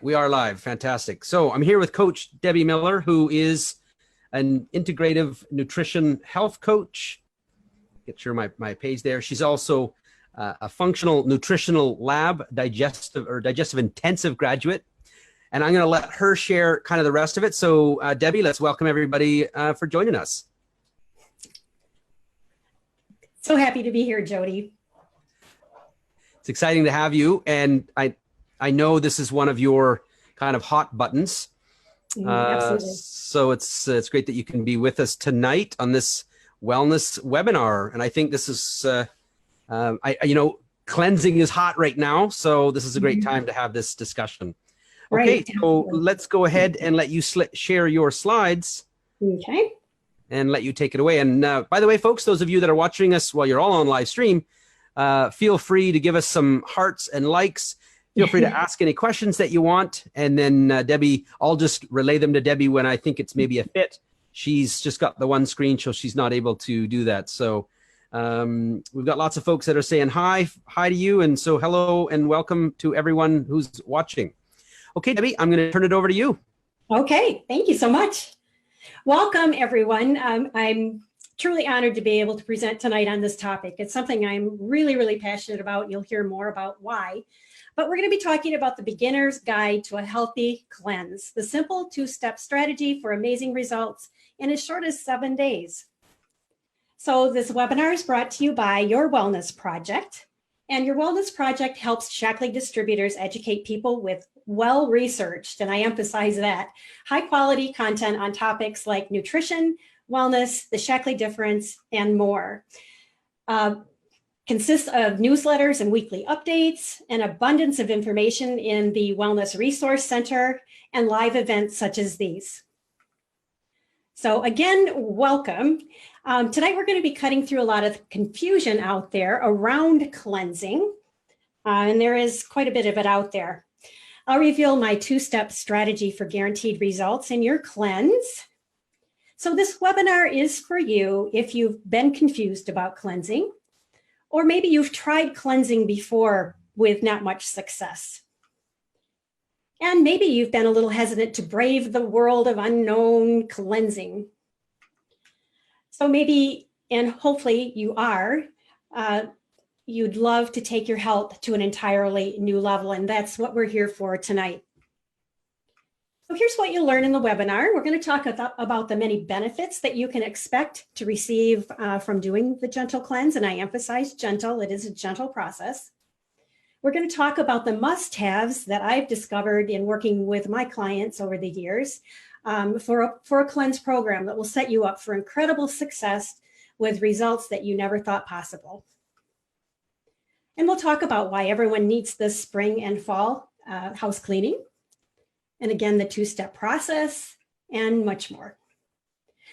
We are live. Fantastic. So I'm here with Coach Debbie Miller, who is an integrative nutrition health coach. Get sure my page there. She's also a functional nutritional lab digestive intensive graduate. And I'm going to let her share kind of the rest of it. So Debbie, let's welcome everybody for joining us. So happy to be here, Jody. It's exciting to have you. And I know this is one of your kind of hot buttons. Absolutely. So it's great that you can be with us tonight on this wellness webinar. And I think this is, cleansing is hot right now. So this is a great time to have this discussion. Okay, Right. so let's go ahead and let you share your slides. Okay. And let you take it away. And by the way, folks, those of you that are watching us while you're all on live stream, feel free to give us some hearts and likes. Feel free to ask any questions that you want. And then Debbie, I'll just relay them to Debbie when I think it's maybe a fit. She's just got the one screen, so she's not able to do that. So we've got lots of folks that are saying hi to you. And so hello and welcome to everyone who's watching. Okay, Debbie, I'm going to turn it over to you. Okay. Thank you so much. Welcome, everyone. I'm truly honored to be able to present tonight on this topic. It's something I'm really, really passionate about. You'll hear more about why. But we're going to be talking about the beginner's guide to a healthy cleanse, the simple two-step strategy for amazing results in as short as 7 days. So this webinar is brought to you by Your Wellness Project. And Your Wellness Project helps Shaklee distributors educate people with well-researched, and I emphasize that, high-quality content on topics like nutrition, wellness, the Shaklee difference, and more. Consists of newsletters and weekly updates, an abundance of information in the Wellness Resource Center, and live events such as these. So again, welcome. Tonight we're going to be cutting through a lot of confusion out there around cleansing, and there is quite a bit of it out there. I'll reveal my two-step strategy for guaranteed results in your cleanse. So this webinar is for you if you've been confused about cleansing, or maybe you've tried cleansing before with not much success. And maybe you've been a little hesitant to brave the world of unknown cleansing. So maybe, and hopefully you are, you'd love to take your health to an entirely new level, and that's what we're here for tonight. So here's what you'll learn in the webinar. We're going to talk about the many benefits that you can expect to receive from doing the gentle cleanse, and I emphasize gentle. It is a gentle process. We're going to talk about the must-haves that I've discovered in working with my clients over the years for a cleanse program that will set you up for incredible success with results that you never thought possible. And we'll talk about why everyone needs this spring and fall house cleaning. And again, the two-step process and much more.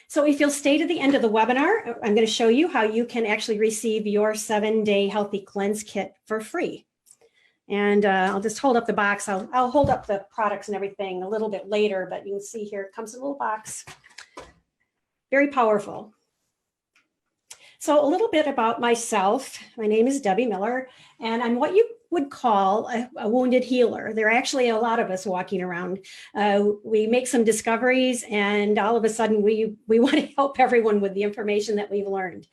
So if you'll stay to the end of the webinar, I'm going to show you how you can actually receive your 7-day healthy cleanse kit for free. And I'll just hold up the box. I'll hold up the products and everything a little bit later, but you can see here, it comes in a little box. Very powerful. So a little bit about myself. My name is Debbie Miller, and I'm what you would call a wounded healer. There are actually a lot of us walking around. We make some discoveries, and all of a sudden we want to help everyone with the information that we've learned.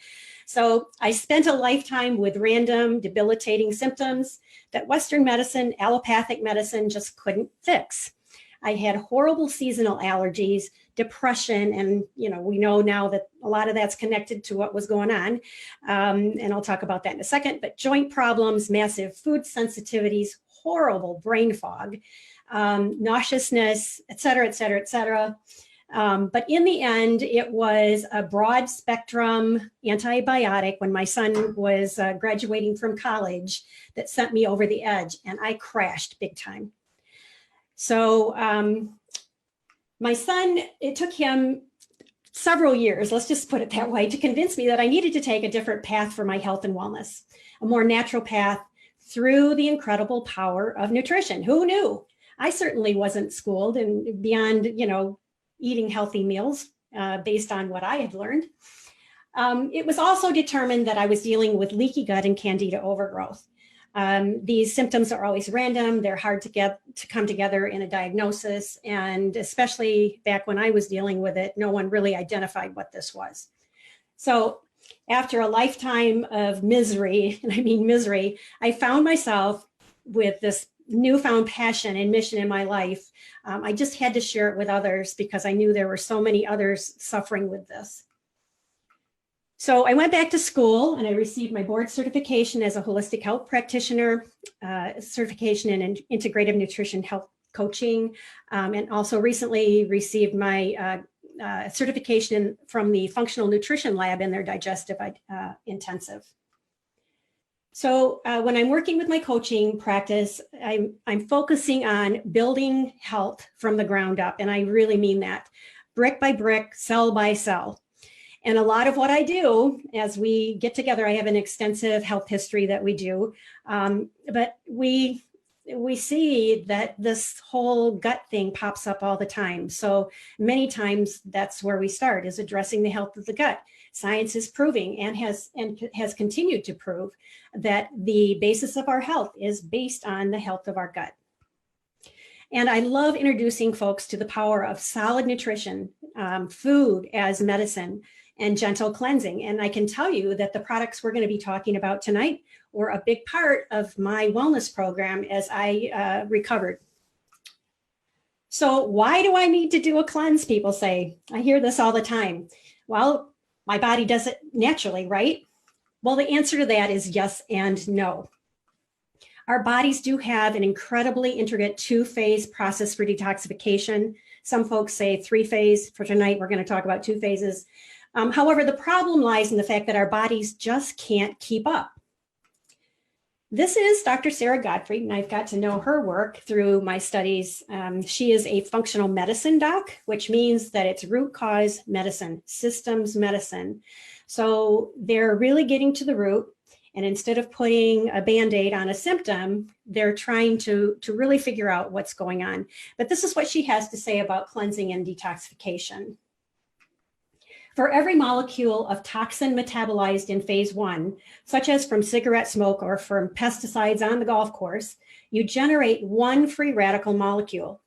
So I spent a lifetime with random debilitating symptoms that Western medicine, allopathic medicine just couldn't fix. I had horrible seasonal allergies, depression, and we know now that a lot of that's connected to what was going on. And I'll talk about that in a second, but joint problems, massive food sensitivities, horrible brain fog, nauseousness, et cetera, et cetera, et cetera. But in the end, it was a broad spectrum antibiotic when my son was graduating from college that sent me over the edge, and I crashed big time. So my son, it took him several years, let's just put it that way, to convince me that I needed to take a different path for my health and wellness, a more natural path through the incredible power of nutrition. Who knew? I certainly wasn't schooled and beyond, eating healthy meals based on what I had learned. It was also determined that I was dealing with leaky gut and candida overgrowth. These symptoms are always random. They're hard to come together in a diagnosis. And especially back when I was dealing with it, no one really identified what this was. So after a lifetime of misery, and I mean misery, I found myself with this newfound passion and mission in my life. I just had to share it with others because I knew there were so many others suffering with this. So I went back to school and I received my board certification as a holistic health practitioner, certification in integrative nutrition health coaching, and also recently received my certification from the functional nutrition lab in their digestive intensive. So when I'm working with my coaching practice, I'm focusing on building health from the ground up. And I really mean that, brick by brick, cell by cell. And a lot of what I do as we get together, I have an extensive health history that we do, but we see that this whole gut thing pops up all the time. So many times that's where we start, is addressing the health of the gut. Science is proving and has continued to prove that the basis of our health is based on the health of our gut. And I love introducing folks to the power of solid nutrition, food as medicine, and gentle cleansing. And I can tell you that the products we're going to be talking about tonight were a big part of my wellness program as I recovered. So why do I need to do a cleanse, people say? I hear this all the time. Well, my body does it naturally, right? Well, the answer to that is yes and no. Our bodies do have an incredibly intricate two-phase process for detoxification. Some folks say three-phase. For tonight, we're going to talk about two phases. However, the problem lies in the fact that our bodies just can't keep up. This is Dr. Sarah Gottfried, and I've got to know her work through my studies. She is a functional medicine doc, which means that it's root cause medicine, systems medicine. So they're really getting to the root, and instead of putting a Band-Aid on a symptom, they're trying to really figure out what's going on. But this is what she has to say about cleansing and detoxification. For every molecule of toxin metabolized in phase one, such as from cigarette smoke or from pesticides on the golf course, you generate one free radical molecule.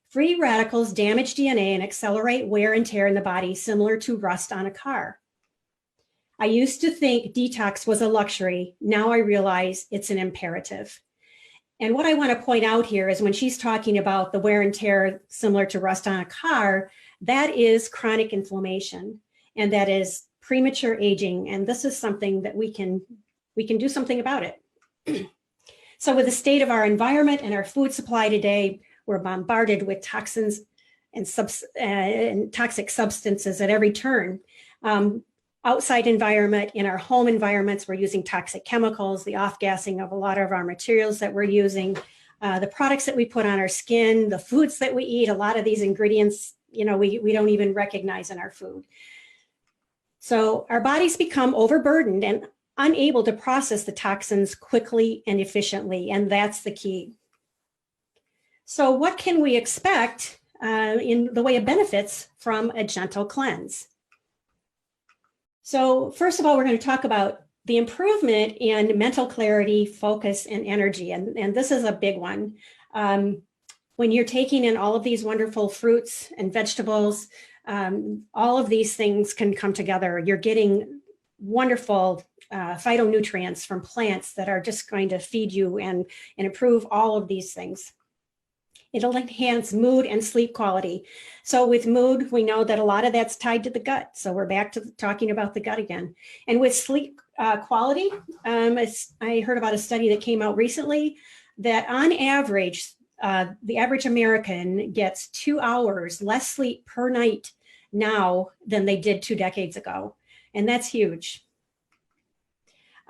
Free radicals damage DNA and accelerate wear and tear in the body, similar to rust on a car. I used to think detox was a luxury. Now I realize it's an imperative. And what I want to point out here is when she's talking about the wear and tear similar to rust on a car, that is chronic inflammation, and that is premature aging. And this is something that we can do something about it. So with the state of our environment and our food supply today, we're bombarded with toxins and toxic substances at every turn. Outside environment, in our home environments, we're using toxic chemicals, the off-gassing of a lot of our materials that we're using, the products that we put on our skin, the foods that we eat, a lot of these ingredients, you know, we don't even recognize in our food. So our bodies become overburdened and unable to process the toxins quickly and efficiently, and that's the key. So what can we expect in the way of benefits from a gentle cleanse? So first of all, we're going to talk about the improvement in mental clarity, focus, and energy, and this is a big one. When you're taking in all of these wonderful fruits and vegetables, all of these things can come together. You're getting wonderful phytonutrients from plants that are just going to feed you and improve all of these things. It'll enhance mood and sleep quality. So with mood, we know that a lot of that's tied to the gut. So we're back to talking about the gut again. And with sleep quality, I heard about a study that came out recently that on average, the average American gets 2 hours less sleep per night now than they did 2 decades ago. And that's huge.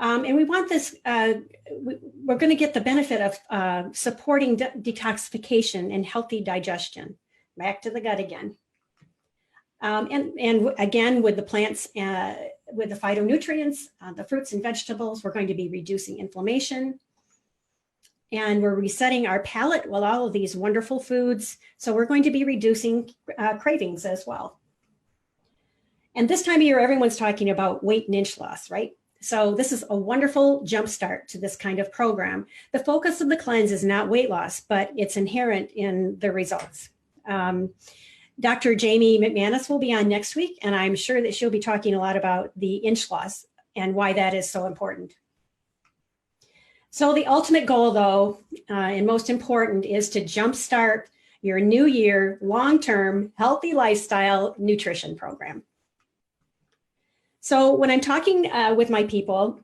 And we want this, we're going to get the benefit of supporting detoxification and healthy digestion. Back to the gut again. And again, with the plants, with the phytonutrients, the fruits and vegetables, we're going to be reducing inflammation. And we're resetting our palate with all of these wonderful foods. So we're going to be reducing cravings as well. And this time of year, everyone's talking about weight and inch loss, right? So this is a wonderful jumpstart to this kind of program. The focus of the cleanse is not weight loss, but it's inherent in the results. Dr. Jamie McManus will be on next week, and I'm sure that she'll be talking a lot about the inch loss and why that is so important. So the ultimate goal, though, and most important, is to jumpstart your new year long-term healthy lifestyle nutrition program. So when I'm talking with my people,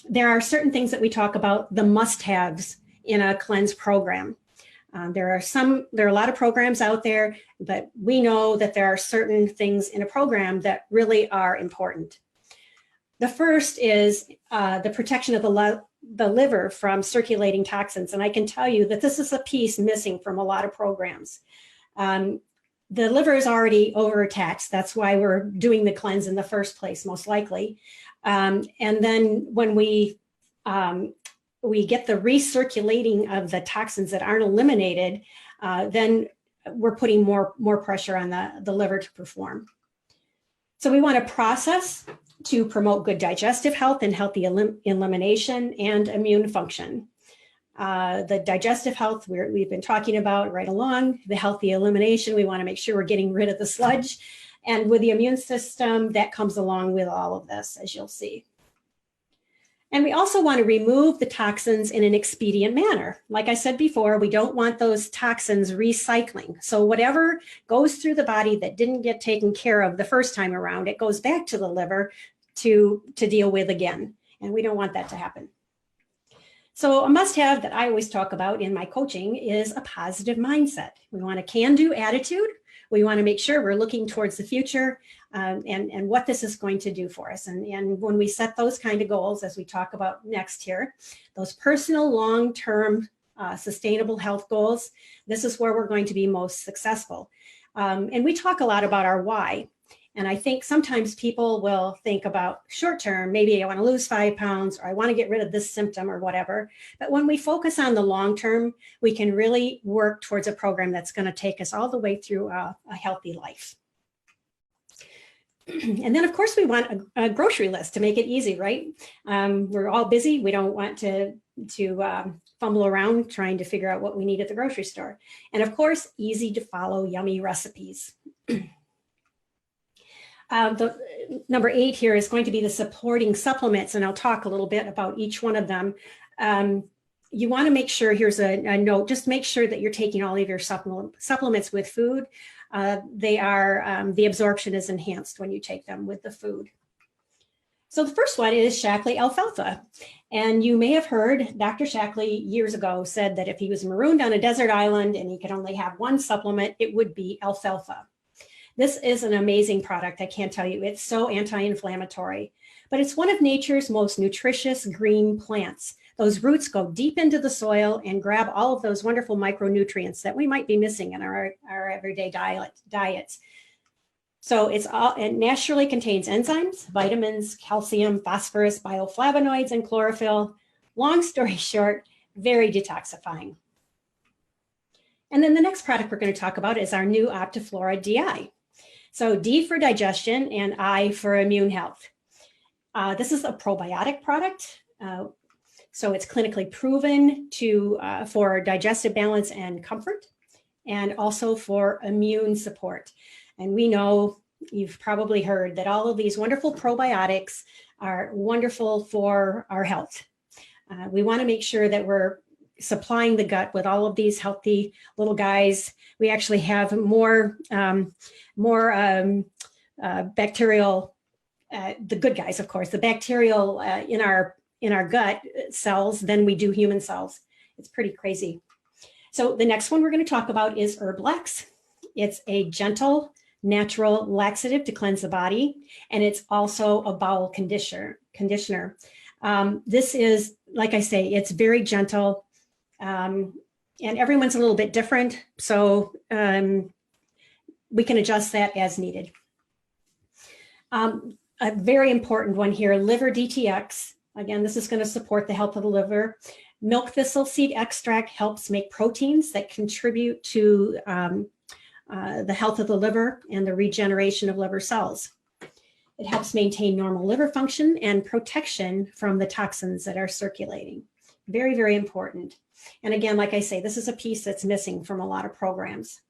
there are certain things that we talk about, the must-haves in a cleanse program. There are a lot of programs out there, but we know that there are certain things in a program that really are important. The first is the protection of the liver from circulating toxins. And I can tell you that this is a piece missing from a lot of programs. The liver is already overtaxed. That's why we're doing the cleanse in the first place, most likely. And then when we get the recirculating of the toxins that aren't eliminated, then we're putting more pressure on the liver to perform. So we want to process to promote good digestive health and healthy elimination and immune function. The digestive health we've been talking about right along, the healthy elimination, we want to make sure we're getting rid of the sludge. And with the immune system, that comes along with all of this, as you'll see. And we also want to remove the toxins in an expedient manner. Like I said before, we don't want those toxins recycling. So whatever goes through the body that didn't get taken care of the first time around, it goes back to the liver to deal with again. And we don't want that to happen. So a must-have that I always talk about in my coaching is a positive mindset. We want a can-do attitude. We want to make sure we're looking towards the future and what this is going to do for us. And when we set those kind of goals, as we talk about next here, those personal long-term sustainable health goals, this is where we're going to be most successful. And we talk a lot about our why. And I think sometimes people will think about short term, maybe I want to lose 5 pounds or I want to get rid of this symptom or whatever. But when we focus on the long term, we can really work towards a program that's going to take us all the way through a healthy life. And then, of course, we want a grocery list to make it easy, right? We're all busy. We don't want to fumble around trying to figure out what we need at the grocery store. And of course, easy to follow, yummy recipes. The number 8 here is going to be the supporting supplements, and I'll talk a little bit about each one of them. You want to make sure, here's a note, just make sure that you're taking all of your supplements with food. The absorption is enhanced when you take them with the food. So the first one is Shaklee alfalfa. And you may have heard Dr. Shaklee years ago said that if he was marooned on a desert island and he could only have one supplement, it would be alfalfa. This is an amazing product, I can't tell you. It's so anti-inflammatory, but it's one of nature's most nutritious green plants. Those roots go deep into the soil and grab all of those wonderful micronutrients that we might be missing in our everyday diets. So it naturally contains enzymes, vitamins, calcium, phosphorus, bioflavonoids, and chlorophyll. Long story short, very detoxifying. And then the next product we're going to talk about is our new Optiflora DI. So D for digestion and I for immune health. This is a probiotic product. So it's clinically proven for digestive balance and comfort, and also for immune support. And we know, you've probably heard that all of these wonderful probiotics are wonderful for our health. We want to make sure that we're supplying the gut with all of these healthy little guys. We actually have more bacterial, the good guys, of course, the bacterial in our gut cells than we do human cells. It's pretty crazy. So the next one we're going to talk about is Herblex. It's a gentle, natural laxative to cleanse the body, and it's also a bowel conditioner. This is, like I say, it's very gentle. And everyone's a little bit different, so we can adjust that as needed. A very important one here, liver DTX. Again, this is going to support the health of the liver. Milk thistle seed extract helps make proteins that contribute to the health of the liver and the regeneration of liver cells. It helps maintain normal liver function and protection from the toxins that are circulating. Very, very important. And again, like I say, this is a piece that's missing from a lot of programs.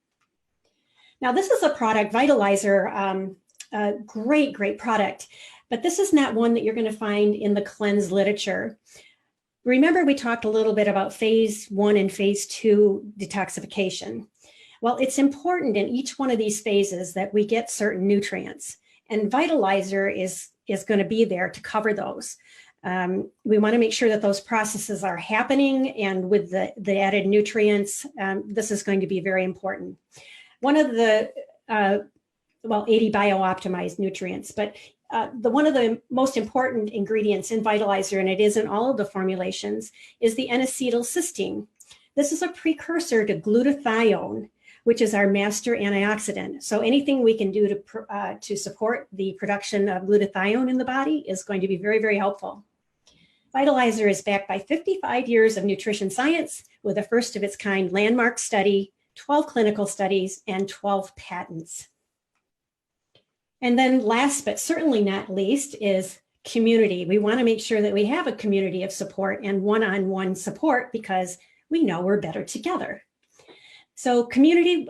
Now, this is a product, Vitalizer, a great, great product, but this is not one that you're going to find in the cleanse literature. Remember, we talked a little bit about phase 1 and phase 2 detoxification. Well, it's important in each one of these phases that we get certain nutrients, and Vitalizer is going to be there to cover those. We want to make sure that those processes are happening, and with the added nutrients, this is going to be very important. One of the, 80 bio-optimized nutrients, but one of the most important ingredients in Vitalizer, and it is in all of the formulations, is the N-acetylcysteine. This is a precursor to glutathione, which is our master antioxidant. So anything we can do to support the production of glutathione in the body is going to be very, very helpful. Vitalizer is backed by 55 years of nutrition science with a first of its kind landmark study, 12 clinical studies, and 12 patents. And then last, but certainly not least, is community. We want to make sure that we have a community of support and one-on-one support because we know we're better together. So community,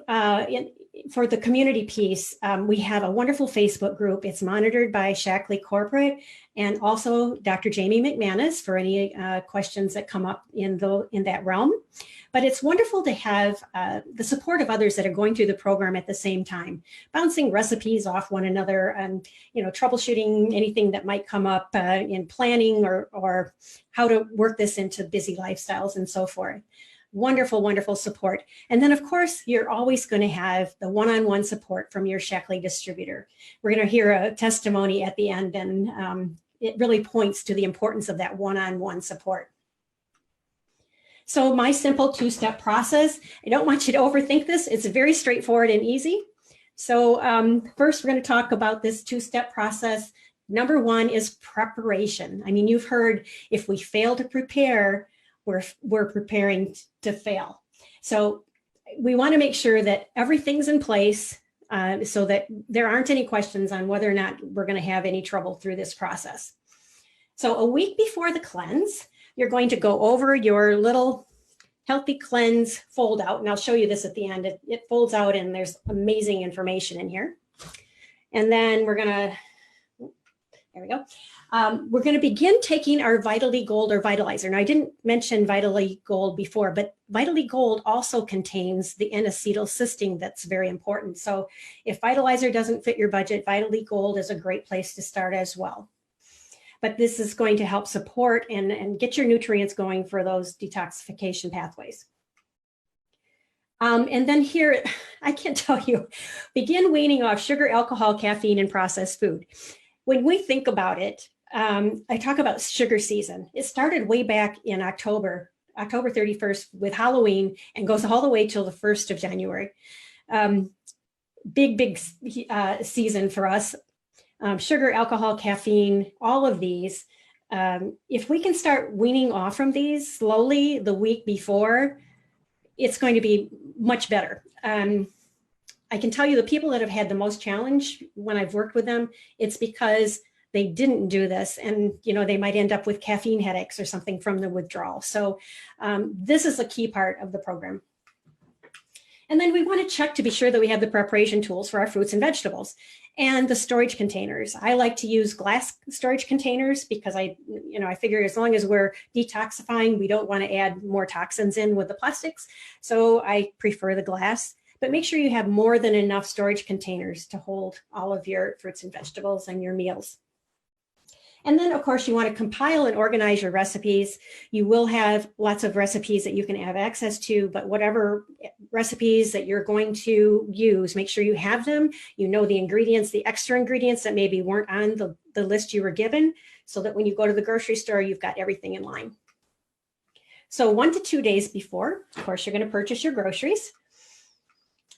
for the community piece, we have a wonderful Facebook group. It's monitored by Shackley Corporate and also Dr. Jamie McManus for any questions that come up in that realm. But it's wonderful to have the support of others that are going through the program at the same time, bouncing recipes off one another and troubleshooting anything that might come up in planning or how to work this into busy lifestyles and so forth. Wonderful, wonderful support. And then, of course, you're always going to have the one-on-one support from your Shackley distributor. We're going to hear a testimony at the end, and it really points to the importance of that one-on-one support. So my simple two-step process, I don't want you to overthink this. It's very straightforward and easy. So first, we're going to talk about this two-step process. Number one is preparation. I mean, you've heard if we fail to prepare, we're preparing to fail. So we want to make sure that everything's in place so that there aren't any questions on whether or not we're going to have any trouble through this process. So a week before the cleanse, you're going to go over your little healthy cleanse fold out, and I'll show you this at the end. It folds out and there's amazing information in here. And then we're going to, there we go. We're going to begin taking our Vitally Gold or Vitalizer. Now, I didn't mention Vitally Gold before, but Vitally Gold also contains the N-acetylcysteine that's very important. So if Vitalizer doesn't fit your budget, Vitally Gold is a great place to start as well. But this is going to help support and get your nutrients going for those detoxification pathways. And then here, I can tell you, begin weaning off sugar, alcohol, caffeine, and processed food. When we think about it, I talk about sugar season. It started way back in October 31st with Halloween and goes all the way till the 1st of January. Big season for us. Sugar, alcohol, caffeine, all of these. If we can start weaning off from these slowly the week before, it's going to be much better. I can tell you the people that have had the most challenge when I've worked with them, it's because they didn't do this and they might end up with caffeine headaches or something from the withdrawal. So this is a key part of the program. And then we want to check to be sure that we have the preparation tools for our fruits and vegetables and the storage containers. I like to use glass storage containers because I figure as long as we're detoxifying, we don't want to add more toxins in with the plastics. So I prefer the glass, but make sure you have more than enough storage containers to hold all of your fruits and vegetables and your meals. And then, of course, you want to compile and organize your recipes. You will have lots of recipes that you can have access to, but whatever recipes that you're going to use, make sure you have them. You know the ingredients, the extra ingredients that maybe weren't on the list you were given, so that when you go to the grocery store, you've got everything in line. So 1 to 2 days before, of course, you're going to purchase your groceries.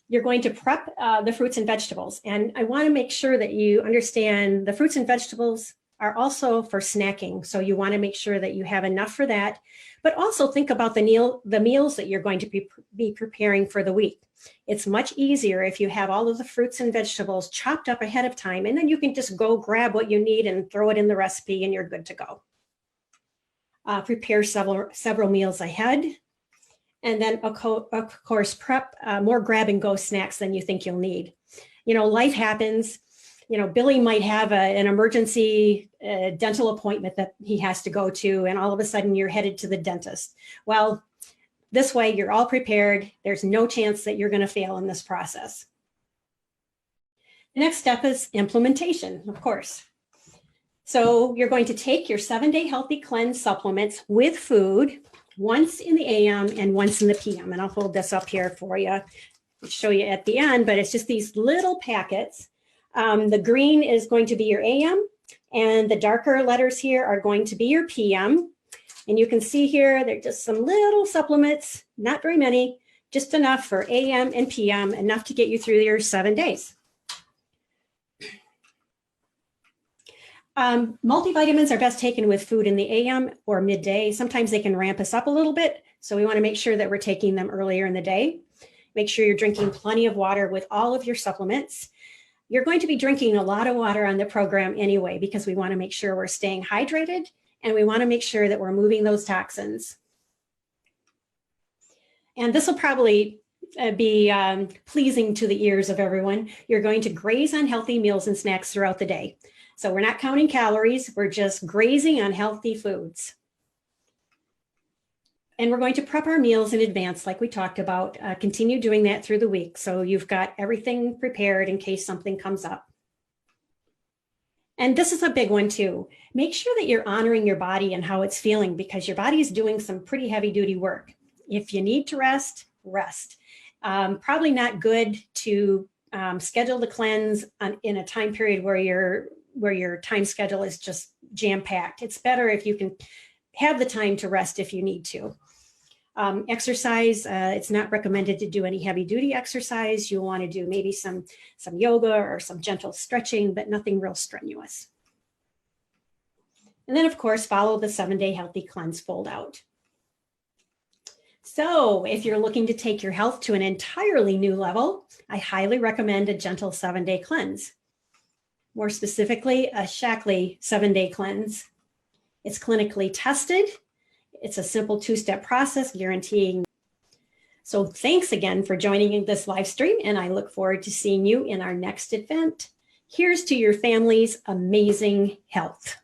You're going to prep the fruits and vegetables. And I want to make sure that you understand the fruits and vegetables are also for snacking. So you want to make sure that you have enough for that, but also think about the meals that you're going to be preparing for the week. It's much easier if you have all of the fruits and vegetables chopped up ahead of time, and then you can just go grab what you need and throw it in the recipe and you're good to go. Prepare several meals ahead. And then, of course, prep more grab and go snacks than you think you'll need. You know, life happens. You know, Billy might have an emergency dental appointment that he has to go to, and all of a sudden you're headed to the dentist. Well, this way you're all prepared. There's no chance that you're going to fail in this process. The next step is implementation, of course. So you're going to take your 7-day healthy cleanse supplements with food once in the AM and once in the PM. And I'll hold this up here for you. I'll show you at the end, but it's just these little packets. The green is going to be your AM, and the darker letters here are going to be your PM. And you can see here, they're just some little supplements, not very many, just enough for AM and PM, enough to get you through your 7 days. Multivitamins are best taken with food in the AM or midday. Sometimes they can ramp us up a little bit, so we want to make sure that we're taking them earlier in the day. Make sure you're drinking plenty of water with all of your supplements. You're going to be drinking a lot of water on the program anyway, because we want to make sure we're staying hydrated and we want to make sure that we're moving those toxins. And this will probably be pleasing to the ears of everyone. You're going to graze on healthy meals and snacks throughout the day. So we're not counting calories, we're just grazing on healthy foods. And we're going to prep our meals in advance, like we talked about. Continue doing that through the week, so you've got everything prepared in case something comes up. And this is a big one too. Make sure that you're honoring your body and how it's feeling, because your body is doing some pretty heavy duty work. If you need to rest, rest. Probably not good to schedule the cleanse in a time period where your time schedule is just jam-packed. It's better if you can have the time to rest if you need to. Exercise, it's not recommended to do any heavy duty exercise. You'll want to do maybe some yoga or some gentle stretching, but nothing real strenuous. And then of course, follow the 7-day healthy cleanse fold out. So if you're looking to take your health to an entirely new level, I highly recommend a gentle 7-day cleanse. More specifically, a Shaklee 7-day cleanse. It's clinically tested. It's a simple 2-step process guaranteeing. So thanks again for joining this live stream, and I look forward to seeing you in our next event. Here's to your family's amazing health.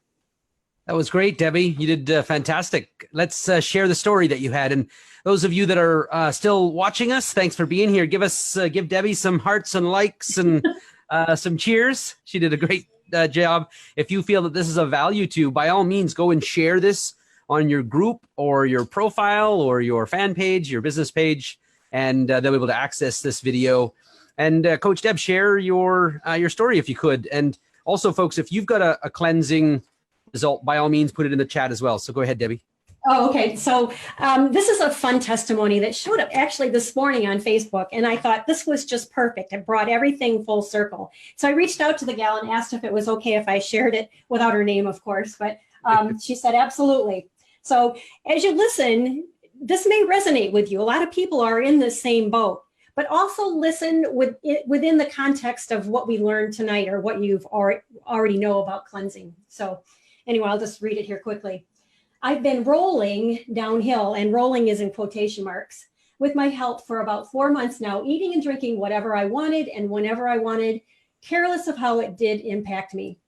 That was great, Debbie. You did fantastic. Let's share the story that you had. And those of you that are still watching us, thanks for being here. Give Debbie some hearts and likes and some cheers. She did a great job. If you feel that this is of value to you, by all means, go and share this on your group or your profile or your fan page, your business page, and they'll be able to access this video. And Coach Deb, share your story if you could. And also, folks, if you've got a cleansing result, by all means, put it in the chat as well. So go ahead, Debbie. Oh, okay. So this is a fun testimony that showed up actually this morning on Facebook. And I thought this was just perfect. It brought everything full circle. So I reached out to the gal and asked if it was okay if I shared it without her name, of course. But she said, absolutely. So as you listen, this may resonate with you. A lot of people are in the same boat, but also listen within the context of what we learned tonight or what you've already know about cleansing. So anyway, I'll just read it here quickly. I've been rolling downhill, and rolling is in quotation marks, with my health for about 4 months now, eating and drinking whatever I wanted and whenever I wanted, careless of how it did impact me.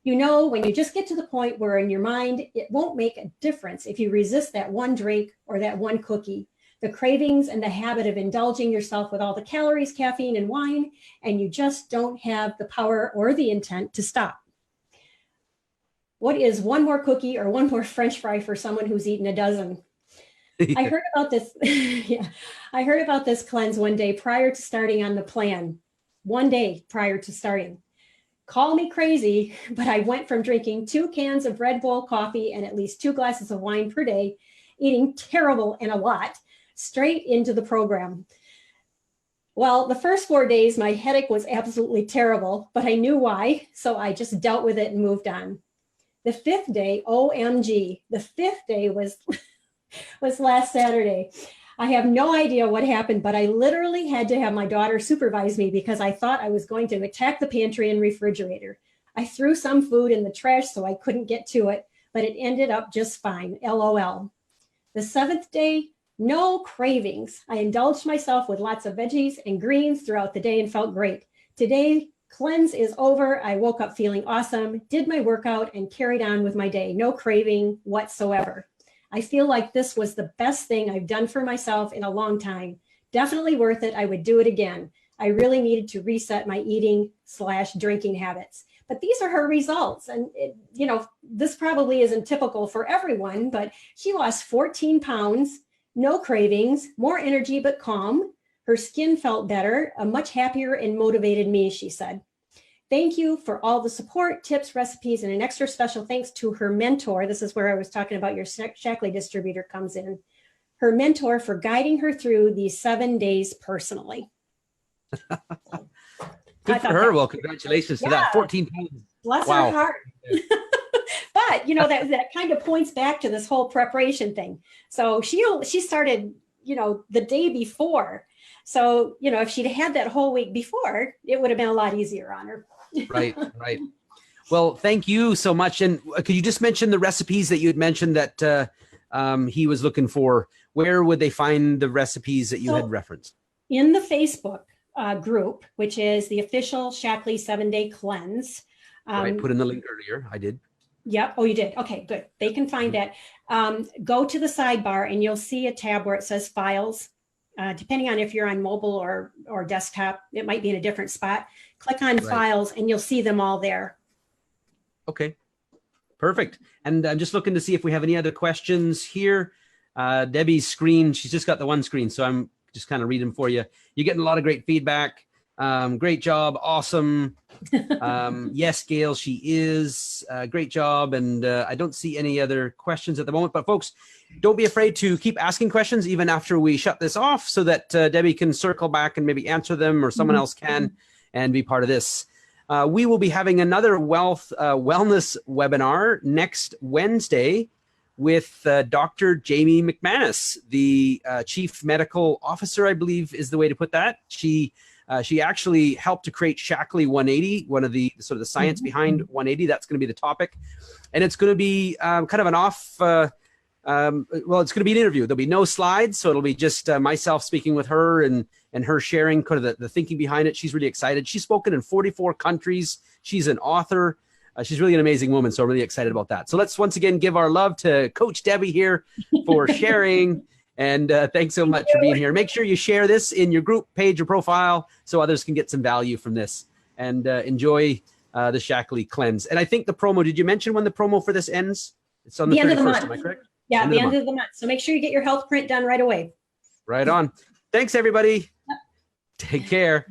You know, when you just get to the point where in your mind, it won't make a difference if you resist that one drink or that one cookie, the cravings and the habit of indulging yourself with all the calories, caffeine, and wine, and you just don't have the power or the intent to stop. What is one more cookie or one more French fry for someone who's eaten a dozen? I heard about this. Yeah, I heard about this cleanse one day prior to starting on the plan. One day prior to starting. Call me crazy, but I went from drinking 2 cans of Red Bull coffee and at least 2 glasses of wine per day, eating terrible and a lot, straight into the program. Well, the first 4 days, my headache was absolutely terrible, but I knew why, so I just dealt with it and moved on. The 5th day, OMG, the 5th day was last Saturday. I have no idea what happened, but I literally had to have my daughter supervise me because I thought I was going to attack the pantry and refrigerator. I threw some food in the trash so I couldn't get to it, but it ended up just fine. LOL. The 7th day, no cravings. I indulged myself with lots of veggies and greens throughout the day and felt great. Today, cleanse is over. I woke up feeling awesome, did my workout, and carried on with my day. No craving whatsoever. I feel like this was the best thing I've done for myself in a long time. Definitely worth it. I would do it again. I really needed to reset my eating/drinking habits. But these are her results. And, this probably isn't typical for everyone, but she lost 14 pounds, no cravings, more energy, but calm. Her skin felt better, a much happier and motivated me, she said. Thank you for all the support, tips, recipes, and an extra special thanks to her mentor. This is where I was talking about your Shaklee distributor comes in. Her mentor for guiding her through these 7 days personally. Good for her. Well, congratulations to that. 14 pounds. Bless her heart. But, that kind of points back to this whole preparation thing. So she started, the day before. So, if she'd had that whole week before, it would have been a lot easier on her. Right. Well, thank you so much. And could you just mention the recipes that you had mentioned that he was looking for? Where would they find the recipes that you had referenced? In the Facebook group, which is the official Shaklee 7-day cleanse. Right, put in the link earlier. I did. Yep. Oh, you did. Okay, good. They can find that. Go to the sidebar and you'll see a tab where it says files. Depending on if you're on mobile or desktop, it might be in a different spot. Click on files and you'll see them all there. Okay, perfect. And I'm just looking to see if we have any other questions here. Debbie's screen, she's just got the one screen, so I'm just kind of reading for you. You're getting a lot of great feedback. Great job. Awesome. Yes, Gail, she is. Great job. And I don't see any other questions at the moment, but folks, don't be afraid to keep asking questions even after we shut this off so that Debbie can circle back and maybe answer them or someone else can and be part of this. We will be having another wellness webinar next Wednesday with Dr. Jamie McManus, the Chief Medical Officer, I believe is the way to put that. She actually helped to create Shaklee 180, one of the sort of the science behind 180. That's going to be the topic. And it's going to be kind of an off, it's going to be an interview. There'll be no slides. So it'll be just myself speaking with her and her sharing kind of the thinking behind it. She's really excited. She's spoken in 44 countries. She's an author. She's really an amazing woman. So I'm really excited about that. So let's once again give our love to Coach Debbie here for sharing. And thanks so much for being here. Make sure you share this in your group page or profile so others can get some value from this and enjoy the Shaklee cleanse. And I think the promo, did you mention when the promo for this ends? It's on the 31st, am I correct? Yeah, the end of the month. So make sure you get your health print done right away. Right on. Thanks, everybody. Take care.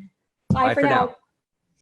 Bye for now.